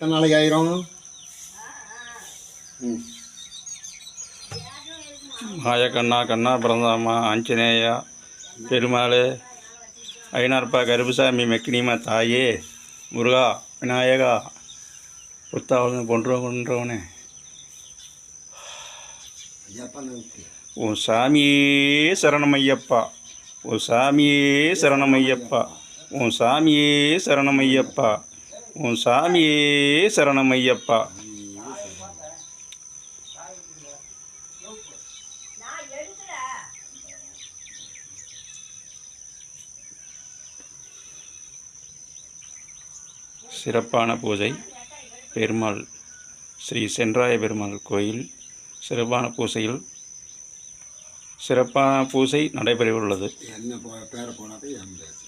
எத்தனை நாளைக்கு ஆயிரும்? மாயக்கண்ணா கண்ணா பிறந்தாம்மா ஆஞ்சநேயா பெருமாள் ஐநார்ப்பா கருப்புசாமி மெக்கினிமா தாயே முருகா விநாயகா புத்தாவளு கொன்றவனே உன் சாமியே சரணமையப்பா, உன் சாமியே சரணமையப்பா, உன் சாமியே சரணமையப்பா, உன் சாமியே சரணமையப்பா. சிறப்பான பூஜை. பெருமாள் ஸ்ரீ சென்றாய பெருமாள் கோயில் சிறப்பான பூஜை நடைபெற உள்ளது. என்ன பேரை போனாக்க